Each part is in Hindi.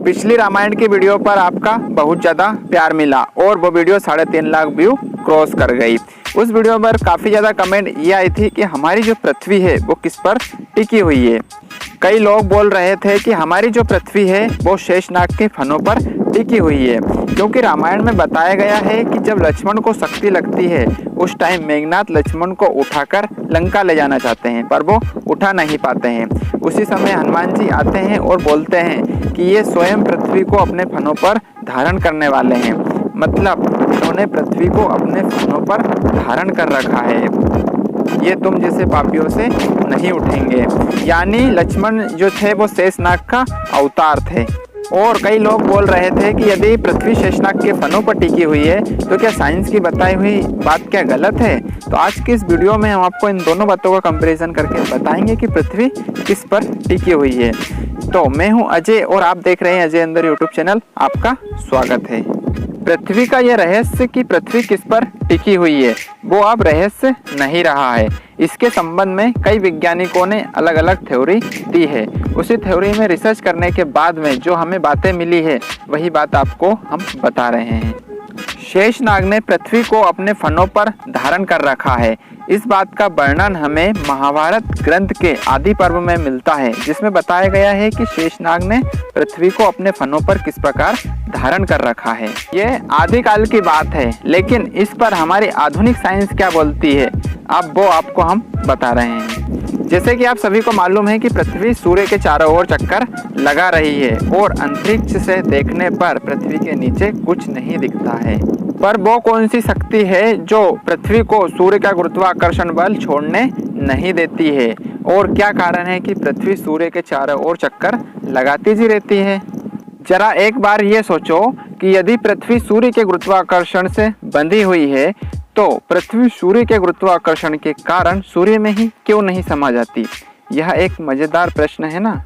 पिछली रामायण की वीडियो पर आपका बहुत ज़्यादा प्यार मिला और वो वीडियो 3.5 लाख व्यू क्रॉस कर गई। उस वीडियो पर काफ़ी ज़्यादा कमेंट ये आई थी कि हमारी जो पृथ्वी है वो किस पर टिकी हुई है। कई लोग बोल रहे थे कि हमारी जो पृथ्वी है वो शेषनाग के फनों पर टिकी हुई है, क्योंकि रामायण में बताया गया है कि जब लक्ष्मण को शक्ति लगती है उस टाइम मेघनाथ लक्ष्मण को उठाकर लंका ले जाना चाहते हैं, पर वो उठा नहीं पाते हैं। उसी समय हनुमान जी आते हैं और बोलते हैं कि ये स्वयं पृथ्वी को अपने फनों पर धारण करने वाले हैं, मतलब उन्होंने पृथ्वी को अपने फनों पर धारण कर रखा है, ये तुम जैसे पापियों से नहीं उठेंगे। यानी लक्ष्मण जो थे वो शेषनाग का अवतार थे। और कई लोग बोल रहे थे कि यदि पृथ्वी शेषनाग के फनों पर टिकी हुई है तो क्या साइंस की बताई हुई बात क्या गलत है। तो आज की इस वीडियो में हम आपको इन दोनों बातों का कंपैरिजन करके बताएंगे कि पृथ्वी किस पर टिकी हुई है। तो मैं हूं अजय और आप देख रहे हैं अजय अंदर यूट्यूब चैनल, आपका स्वागत है। पृथ्वी का यह रहस्य कि पृथ्वी किस पर टिकी हुई है वो अब रहस्य नहीं रहा है। इसके संबंध में कई वैज्ञानिकों ने अलग अलग थ्योरी दी है। उसी थ्योरी में रिसर्च करने के बाद में जो हमें बातें मिली है वही बात आपको हम बता रहे हैं। शेषनाग ने पृथ्वी को अपने फनों पर धारण कर रखा है। इस बात का वर्णन हमें महाभारत ग्रंथ के आदि पर्व में मिलता है, जिसमें बताया गया है कि शेषनाग ने पृथ्वी को अपने फनों पर किस प्रकार धारण कर रखा है। ये आदिकाल की बात है, लेकिन इस पर हमारी आधुनिक साइंस क्या बोलती है अब वो आपको हम बता रहे हैं। जैसे कि आप सभी को मालूम है कि पृथ्वी सूर्य के चारों ओर चक्कर लगा रही है और अंतरिक्ष से देखने पर पृथ्वी के नीचे कुछ नहीं दिखता है। पर वो कौन सी शक्ति है जो पृथ्वी को सूर्य का गुरुत्वाकर्षण बल छोड़ने नहीं देती है, और क्या कारण है कि पृथ्वी सूर्य के चारों ओर चक्कर लगाती जी रहती है। जरा एक बार ये सोचो कि यदि पृथ्वी सूर्य के गुरुत्वाकर्षण से बंधी हुई है तो पृथ्वी सूर्य के गुरुत्वाकर्षण के कारण सूर्य में ही क्यों नहीं समा जाती। यह एक मजेदार प्रश्न है ना।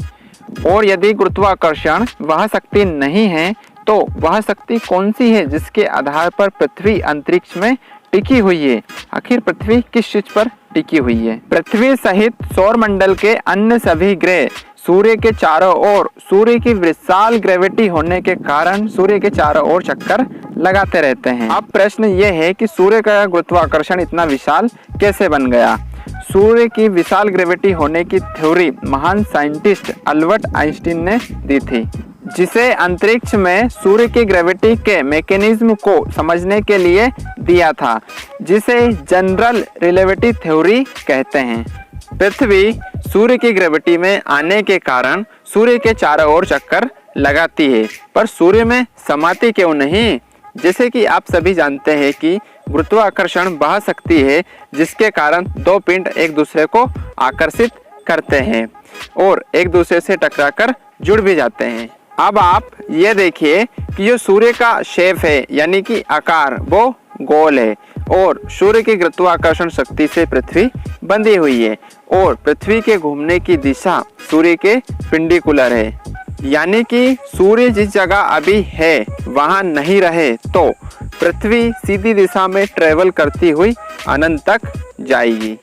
और यदि गुरुत्वाकर्षण वह शक्ति नहीं है तो वह शक्ति कौन सी है जिसके आधार पर पृथ्वी अंतरिक्ष में टिकी हुई है। आखिर पृथ्वी किस चीज पर टिकी हुई है। पृथ्वी सहित सौर मंडल के अन्य सभी ग्रह सूर्य के चारों ओर सूर्य की विशाल ग्रेविटी होने के कारण सूर्य के चारों ओर चक्कर लगाते रहते हैं। अब प्रश्न ये है कि सूर्य का गुरुत्वाकर्षण इतना विशाल कैसे बन गया। सूर्य की विशाल ग्रेविटी होने की थ्योरी महान साइंटिस्ट अल्बर्ट आइंस्टीन ने दी थी, जिसे अंतरिक्ष में सूर्य की ग्रेविटी के मैकेनिज्म को समझने के लिए दिया था, जिसे जनरल रिलेटिविटी थ्योरी कहते हैं। पृथ्वी सूर्य की ग्रेविटी में आने के कारण सूर्य के चारों ओर चक्कर लगाती है, पर सूर्य में समाती क्यों नहीं। जैसे कि आप सभी जानते हैं कि गुरुत्वाकर्षण वह शक्ति है जिसके कारण दो पिंड एक दूसरे को आकर्षित करते हैं और एक दूसरे से टकराकर जुड़ भी जाते हैं। अब आप ये देखिए कि जो सूर्य का शेप है यानी कि आकार वो गोल है और सूर्य की गुरुत्वाकर्षण शक्ति से पृथ्वी बंधी हुई है और पृथ्वी के घूमने की दिशा सूर्य के पेंडिकुलर है, यानी कि सूर्य जिस जगह अभी है वहां नहीं रहे तो पृथ्वी सीधी दिशा में ट्रेवल करती हुई अनंत तक जाएगी।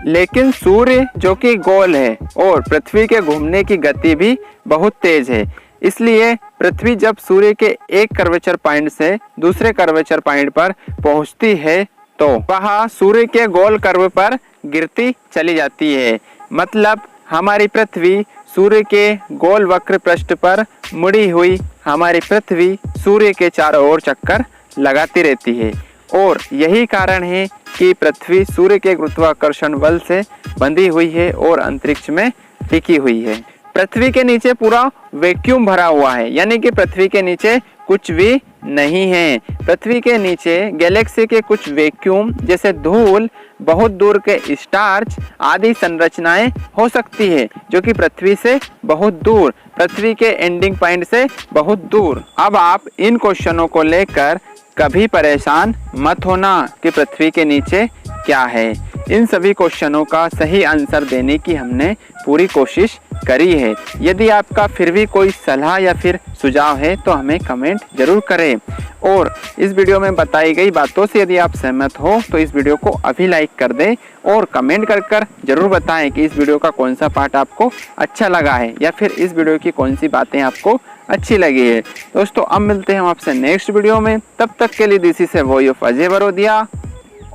लेकिन सूर्य जो कि गोल है और पृथ्वी के घूमने की गति भी बहुत तेज है, इसलिए पृथ्वी जब सूर्य के एक कर्वेचर पॉइंट से दूसरे कर्वेचर पॉइंट पर पहुंचती है तो वह सूर्य के गोल कर्व पर गिरती चली जाती है। मतलब हमारी पृथ्वी सूर्य के गोल वक्र पृष्ठ पर मुड़ी हुई हमारी पृथ्वी सूर्य के चारों ओर चक्कर लगाती रहती है, और यही कारण है कि पृथ्वी सूर्य के गुरुत्वाकर्षण बल से बंधी हुई है और अंतरिक्ष में टिकी हुई है। पृथ्वी के नीचे पूरा वैक्यूम भरा हुआ है, यानी कि पृथ्वी के नीचे कुछ भी नहीं है। पृथ्वी के नीचे गैलेक्सी के कुछ वैक्यूम जैसे धूल, बहुत दूर के स्टार्स आदि संरचनाएं हो सकती है जो कि पृथ्वी से बहुत दूर, पृथ्वी के एंडिंग पॉइंट से बहुत दूर। अब आप इन क्वेश्चनों को लेकर कभी परेशान मत होना कि पृथ्वी के नीचे क्या है। इन सभी क्वेश्चनों का सही आंसर देने की हमने पूरी कोशिश करी है। यदि आपका फिर भी कोई सलाह या फिर सुझाव है तो हमें कमेंट जरूर करें, और इस वीडियो में बताई गई बातों से यदि आप सहमत हो तो इस वीडियो को अभी लाइक कर दें और कमेंट कर जरूर बताएं कि इस वीडियो का कौन सा पार्ट आपको अच्छा लगा है या फिर इस वीडियो की कौन सी बातें आपको अच्छी लगी है। दोस्तों अब मिलते हैं हम आपसे नेक्स्ट वीडियो में, तब तक के लिए this is voice of Ajay Barodia,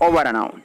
over and out.